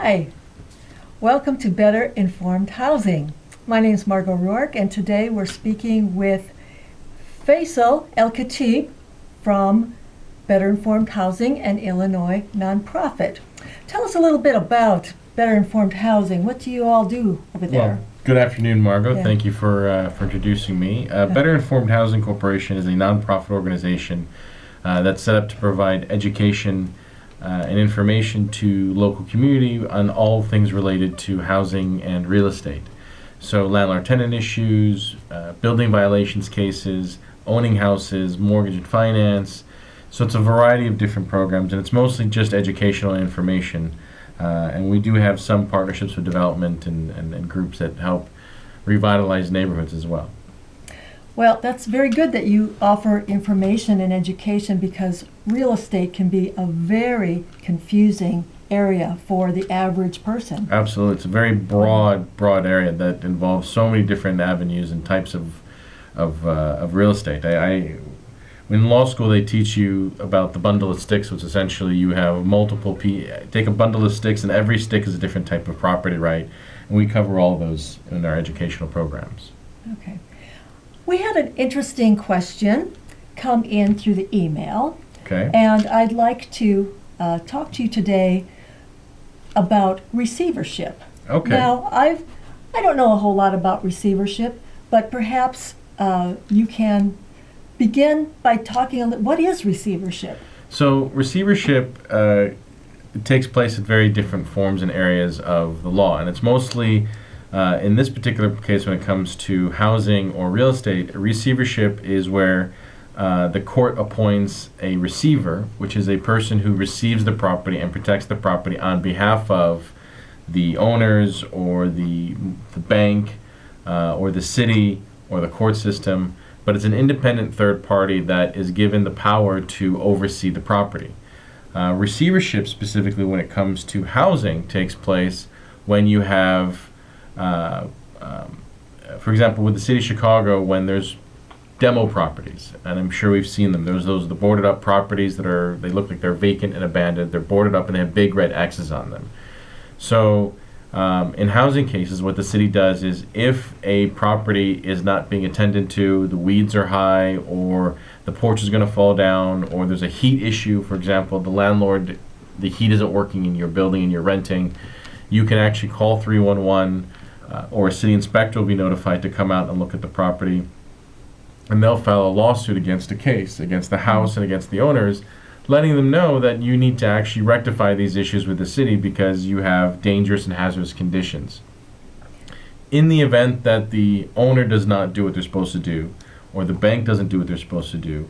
Hi, welcome to Better Informed Housing. My name is Margot Rourke, and today we're speaking with Faisal El-Khatib from Better Informed Housing, an Illinois nonprofit. Tell us a little bit about Better Informed Housing. What do you all do over there? Well, good afternoon, Margot. Yeah. Thank you for introducing me. Better Informed Housing Corporation is a nonprofit organization that's set up to provide education and information to local community on all things related to housing and real estate. So landlord-tenant issues, building violations cases, owning houses, mortgage and finance. So it's a variety of different programs, and it's mostly just educational information. And we do have some partnerships with development and groups that help revitalize neighborhoods as well. Well, that's very good that you offer information and education, because real estate can be a very confusing area for the average person. Absolutely. It's a very broad area that involves so many different avenues and types of real estate. In law school, they teach you about the bundle of sticks, which essentially you have take a bundle of sticks, and every stick is a different type of property right, and we cover all of those in our educational programs. Okay. We had an interesting question come in through the email, Okay. and I'd like to talk to you today about receivership. Okay. Now, I don't know a whole lot about receivership, but perhaps you can begin by talking a little. What is receivership? So receivership takes place in very different forms and areas of the law, and it's mostly in this particular case, when it comes to housing or real estate, receivership is where the court appoints a receiver, which is a person who receives the property and protects the property on behalf of the owners or the bank or the city or the court system. But it's an independent third party that is given the power to oversee the property. Receivership, specifically when it comes to housing, takes place when you have for example, with the city of Chicago, when there's demo properties, and I'm sure we've seen them. There's the boarded up properties they look like they're vacant and abandoned. They're boarded up and they have big red X's on them. So in housing cases, what the city does is, if a property is not being attended to, the weeds are high, or the porch is going to fall down, or there's a heat issue, for example, the heat isn't working in your building and you're renting, you can actually call 311, or a city inspector will be notified to come out and look at the property, and they'll file a lawsuit against the house and against the owners, letting them know that you need to actually rectify these issues with the city because you have dangerous and hazardous conditions. In the event that the owner does not do what they're supposed to do, or the bank doesn't do what they're supposed to do,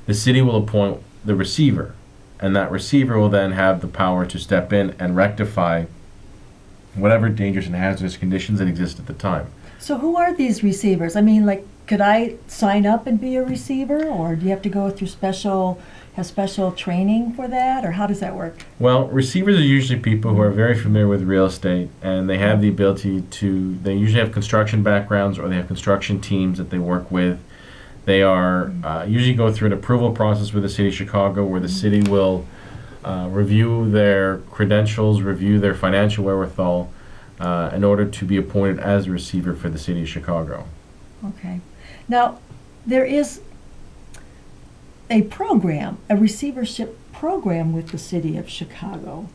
the city will appoint the receiver, and that receiver will then have the power to step in and rectify whatever dangerous and hazardous conditions that exist at the time. So who are these receivers? I mean, like, could I sign up and be a receiver, or do you have to go through special training for that, or how does that work? Well, receivers are usually people who are very familiar with real estate, and they have the ability they usually have construction backgrounds, or they have construction teams that they work with. They are usually go through an approval process with the city of Chicago, where the city will review their credentials, review their financial wherewithal, in order to be appointed as a receiver for the city of Chicago. Okay. Now, there is a receivership program with the city of Chicago.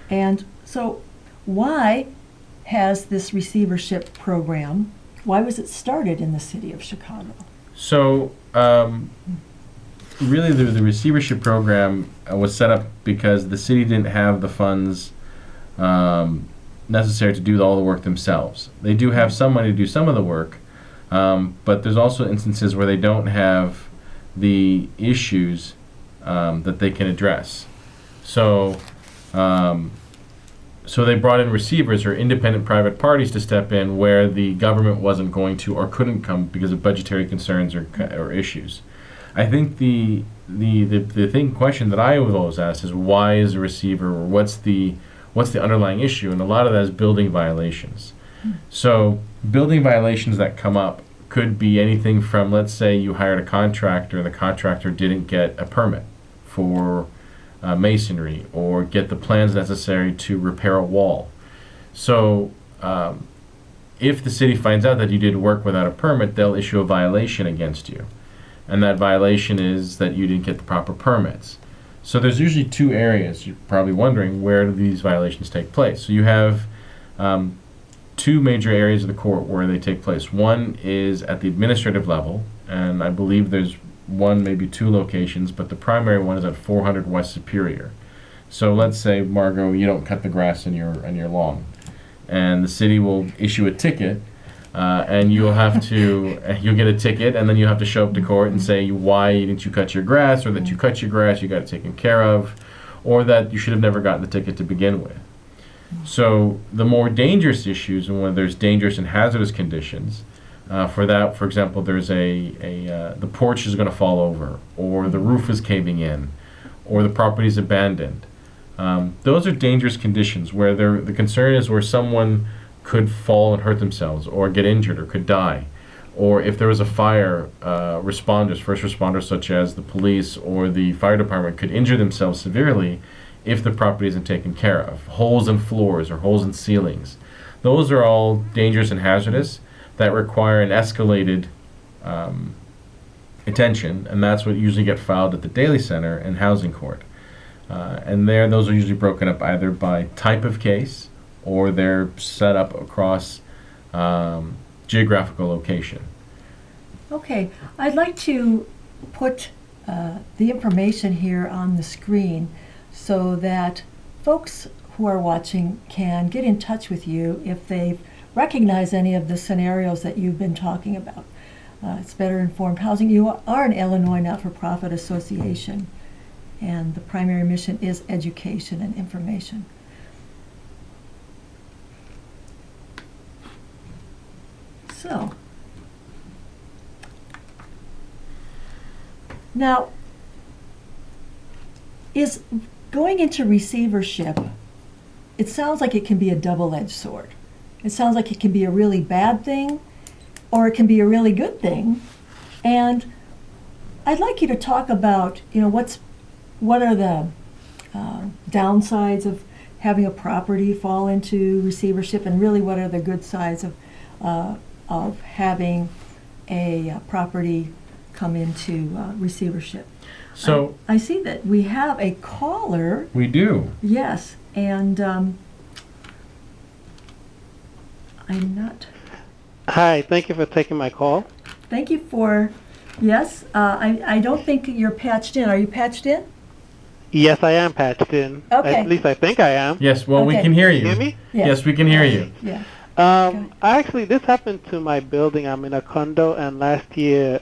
And so why has this receivership program, why was it started in the city of Chicago? So, really the receivership program was set up because the city didn't have the funds necessary to do all the work themselves. They do have some money to do some of the work, but there's also instances where they don't have the issues that they can address. So they brought in receivers, or independent private parties, to step in where the government wasn't going to or couldn't come because of budgetary concerns or issues. I think the question that I would always ask is, why is a receiver, or what's the underlying issue? And a lot of that is building violations. So building violations that come up could be anything from, let's say you hired a contractor and the contractor didn't get a permit for masonry, or get the plans necessary to repair a wall. So if the city finds out that you did work without a permit, they'll issue a violation against you. And that violation is that you didn't get the proper permits. So there's usually two areas. You're probably wondering, where do these violations take place? So you have two major areas of the court where they take place. One is at the administrative level, and I believe there's one, maybe two locations, but the primary one is at 400 West Superior. So let's say, Margot, you don't cut the grass in your lawn, and the city will issue a ticket, and you'll have to you'll get a ticket, and then you have to show up to court and say why didn't you cut your grass, or that you cut your grass, you got it taken care of, or that you should have never gotten the ticket to begin with. So the more dangerous issues, and when there's dangerous and hazardous conditions, for example, there's the porch is going to fall over, or the roof is caving in, or the property is abandoned. Those are dangerous conditions where the concern is where someone could fall and hurt themselves, or get injured, or could die. Or if there was a fire, first responders such as the police or the fire department could injure themselves severely if the property isn't taken care of. Holes in floors or holes in ceilings. Those are all dangerous and hazardous that require an escalated attention, and that's what usually get filed at the Daly Center and Housing Court. And those are usually broken up either by type of case, or they're set up across geographical location. Okay, I'd like to put the information here on the screen so that folks who are watching can get in touch with you if they recognize any of the scenarios that you've been talking about. It's Better Informed Housing. You are an Illinois not-for-profit association, and the primary mission is education and information. So, now, is going into receivership, it sounds like it can be a double-edged sword. It sounds like it can be a really bad thing, or it can be a really good thing. And I'd like you to talk about, what are the downsides of having a property fall into receivership, and really what are the good sides of having a property come into receivership. So I see that we have a caller. We do. Yes, and I'm not. Hi, thank you for taking my call. Thank you for, yes, I don't think you're patched in. Are you patched in? Yes, I am patched in. Okay. At least I think I am. Yes, well, we Okay. can hear you. Can you hear me? Yes. Yes, we can hear you. Yeah. Okay. Actually, this happened to my building. I'm in a condo, and last year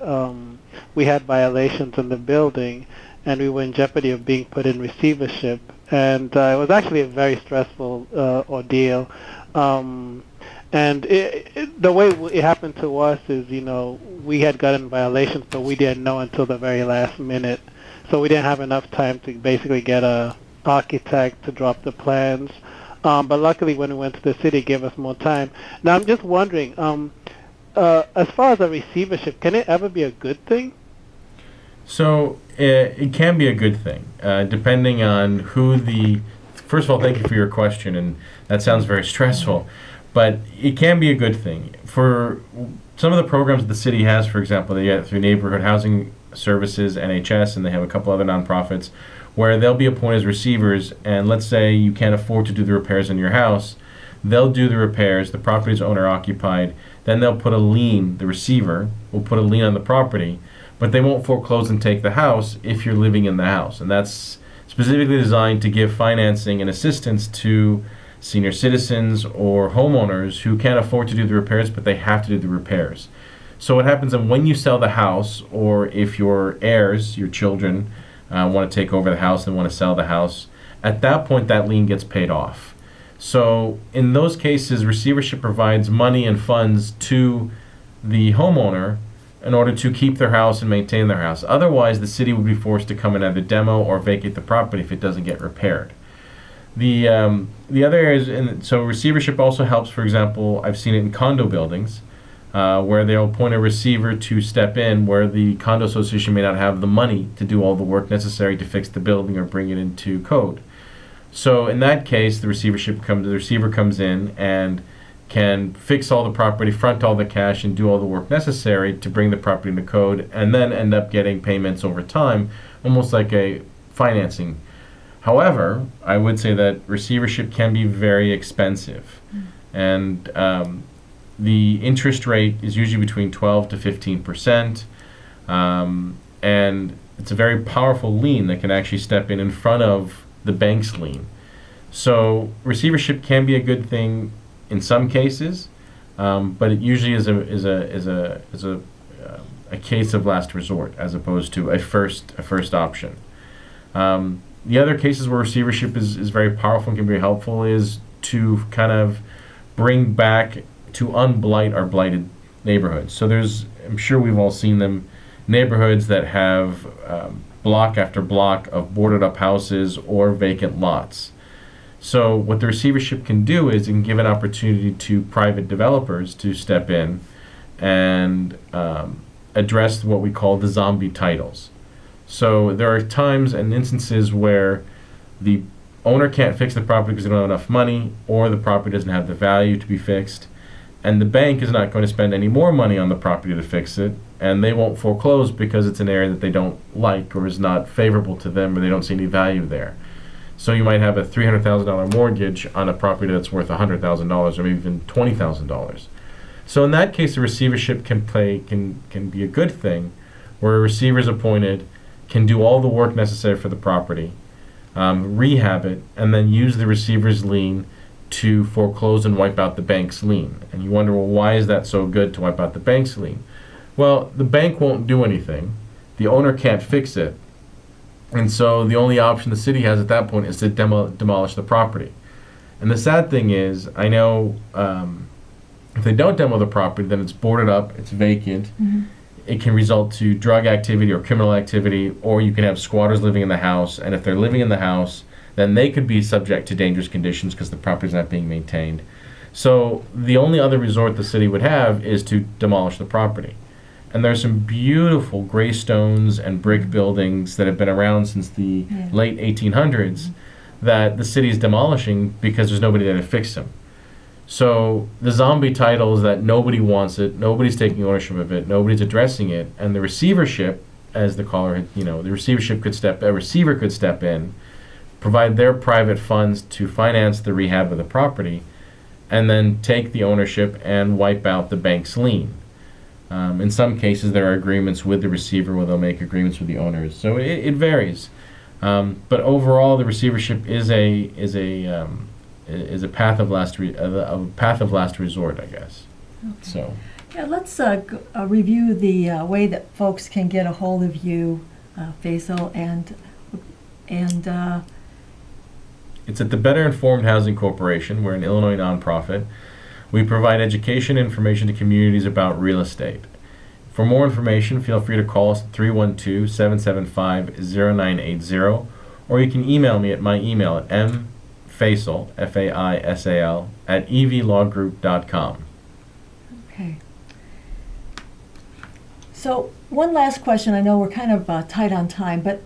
we had violations in the building, and we were in jeopardy of being put in receivership. And it was actually a very stressful ordeal. And the way it happened to us is, we had gotten violations, but we didn't know until the very last minute. So we didn't have enough time to basically get a architect to drop the plans. But luckily, when we went to the city, it gave us more time. Now, I'm just wondering, as far as a receivership, can it ever be a good thing? So it can be a good thing, depending on first of all, thank you for your question, and that sounds very stressful, but it can be a good thing. For some of the programs that the city has, for example, they get through Neighborhood Housing Services, NHS, and they have a couple other nonprofits, where they'll be appointed as receivers, and let's say you can't afford to do the repairs in your house, they'll do the repairs, the property's owner occupied, then they'll put a lien, the receiver will put a lien on the property, but they won't foreclose and take the house if you're living in the house. And that's specifically designed to give financing and assistance to senior citizens or homeowners who can't afford to do the repairs, but they have to do the repairs. So what happens is when you sell the house, or if your heirs, your children, want to take over the house and want to sell the house, at that point that lien gets paid off. So in those cases, receivership provides money and funds to the homeowner in order to keep their house and maintain their house. Otherwise, the city would be forced to come and either demo or vacate the property if it doesn't get repaired. The other areas, so receivership also helps, for example, I've seen it in condo buildings, where they'll appoint a receiver to step in where the condo association may not have the money to do all the work necessary to fix the building or bring it into code. So in that case, the receiver comes in and can fix all the property, front all the cash, and do all the work necessary to bring the property into code, and then end up getting payments over time, almost like a financing. However, I would say that receivership can be very expensive, and the interest rate is usually between 12 to 15%, and it's a very powerful lien that can actually step in front of the bank's lien. So receivership can be a good thing in some cases, but it usually is a case of last resort as opposed to a first option. The other cases where receivership is very powerful and can be helpful is to kind of bring back, to unblight our blighted neighborhoods. So I'm sure we've all seen them, neighborhoods that have block after block of boarded up houses or vacant lots. So what the receivership can do is it can give an opportunity to private developers to step in and address what we call the zombie titles. So there are times and instances where the owner can't fix the property because they don't have enough money, or the property doesn't have the value to be fixed, and the bank is not going to spend any more money on the property to fix it, and they won't foreclose because it's an area that they don't like or is not favorable to them, or they don't see any value there. So you might have a $300,000 mortgage on a property that's worth $100,000 or maybe even $20,000. So in that case, the receivership can be a good thing, where a receiver is appointed, can do all the work necessary for the property, rehab it, and then use the receiver's lien to foreclose and wipe out the bank's lien. And you wonder, well, why is that so good to wipe out the bank's lien? Well, the bank won't do anything. The owner can't fix it. And so the only option the city has at that point is to demolish the property. And the sad thing is, I know if they don't demo the property, then it's boarded up, it's vacant. Mm-hmm. It can result to drug activity or criminal activity, or you can have squatters living in the house. And if they're living in the house, then they could be subject to dangerous conditions because the property is not being maintained. So the only other resort the city would have is to demolish the property. And there's some beautiful gray stones and brick buildings that have been around since the late 1800s that the city is demolishing because there's nobody there to fix them. So the zombie title is that nobody wants it, nobody's taking ownership of it, nobody's addressing it, and the receivership, as the caller had, the receiver could step in, provide their private funds to finance the rehab of the property, and then take the ownership and wipe out the bank's lien. In some cases, there are agreements with the receiver where they'll make agreements with the owners. So it varies, but overall, the receivership is a path of last resort, I guess. Okay. So yeah, let's review the way that folks can get a hold of you, Faisal, and it's at the Better Informed Housing Corporation. We're an Illinois nonprofit. We provide education and information to communities about real estate. For more information, feel free to call us at 312-775-0980, or you can email me at my email at mfaisal, F-A-I-S-A-L, at evlawgroup.com. Okay. So one last question. I know we're kind of tight on time, but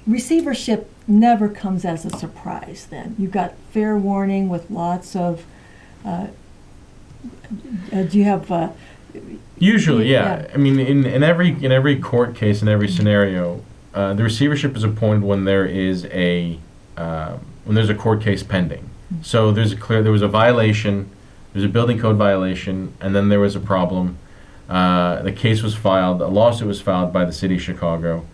receivership never comes as a surprise then. You've got fair warning with lots of do you have usually yeah. I mean in every court case, in every scenario, the receivership is appointed when there is a court case pending. Mm-hmm. So there was a violation, there's a building code violation, and then there was a problem. The case was filed, a lawsuit was filed by the city of Chicago,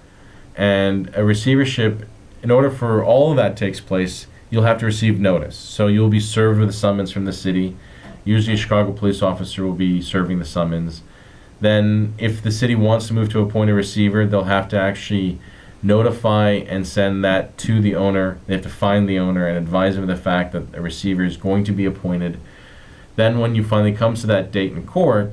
and a receivership, in order for all of that takes place, you'll have to receive notice. So you'll be served with a summons from the city. Usually a Chicago police officer will be serving the summons. Then if the city wants to move to appoint a receiver, they'll have to actually notify and send that to the owner. They have to find the owner and advise him of the fact that a receiver is going to be appointed. Then when you finally comes to that date in court,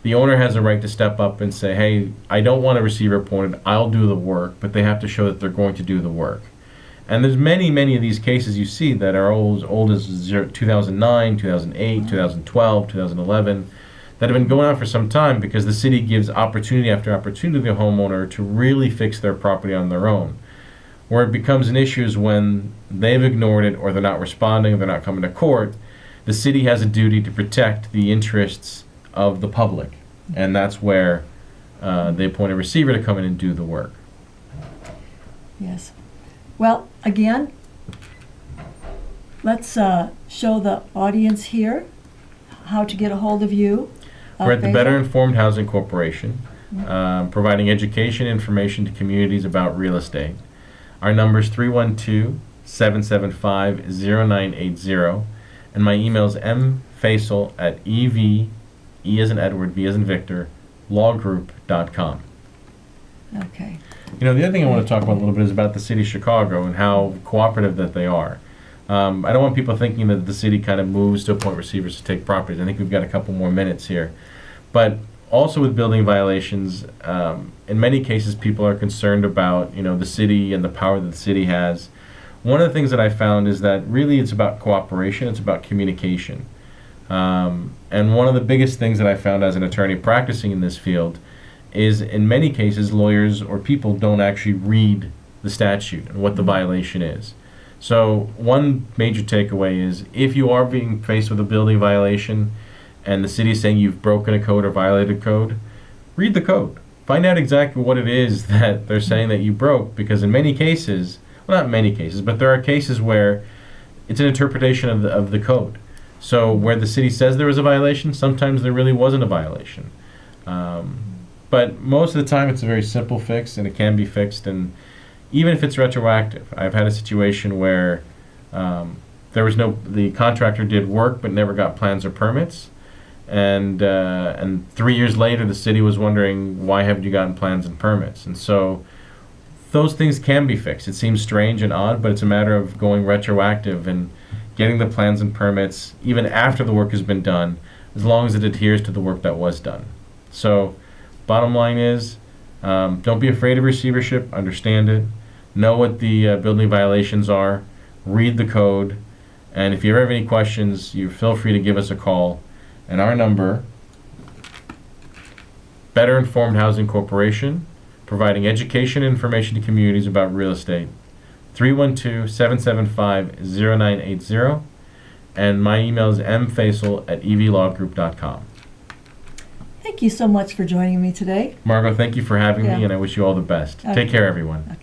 the owner has a right to step up and say, hey, I don't want a receiver appointed, I'll do the work, but they have to show that they're going to do the work. And there's many of these cases you see that are old as 2009, 2008, 2012, 2011, that have been going on for some time because the city gives opportunity after opportunity to the homeowner to really fix their property on their own. Where it becomes an issue is when they've ignored it, or they're not responding, they're not coming to court. The city has a duty to protect the interests of the public, and that's where they appoint a receiver to come in and do the work. Yes. Well, again, let's show the audience here how to get a hold of you. We're at the Faisal. Better Informed Housing Corporation, providing education information to communities about real estate. Our number is 312-775-0980, and my email is mfaisal@ev, E as in Edward, V as in Victor, lawgroup.com. Okay. You know, the other thing I want to talk about a little bit is about the city of Chicago and how cooperative that they are. I don't want people thinking that the city kind of moves to appoint receivers to take properties. I think we've got a couple more minutes here. But also with building violations, in many cases people are concerned about, you know, the city and the power that the city has. One of the things that I found is that really it's about cooperation, it's about communication. And one of the biggest things that I found as an attorney practicing in this field is in many cases lawyers or people don't actually read the statute and what the violation is. So one major takeaway is if you are being faced with a building violation and the city is saying you've broken a code or violated code, read the code. Find out exactly what it is that they're saying that you broke, because in many cases, well, not many cases, but there are cases where it's an interpretation of the code. So where the city says there was a violation, sometimes there really wasn't a violation. But most of the time it's a very simple fix, and it can be fixed. And even if it's retroactive, I've had a situation where the contractor did work but never got plans or permits, and 3 years later the city was wondering, why haven't you gotten plans and permits? And so those things can be fixed. It seems strange and odd, but it's a matter of going retroactive and getting the plans and permits even after the work has been done, as long as it adheres to the work that was done. So bottom line is, don't be afraid of receivership, understand it, know what the building violations are, read the code, and if you ever have any questions, you feel free to give us a call. And our number, Better Informed Housing Corporation, providing education and information to communities about real estate, 312-775-0980, and my email is mfaisal@evlawgroup.com. Thank you so much for joining me today. Margot, thank you for having Yeah. me, and I wish you all the best. Okay. Take care, everyone. Okay.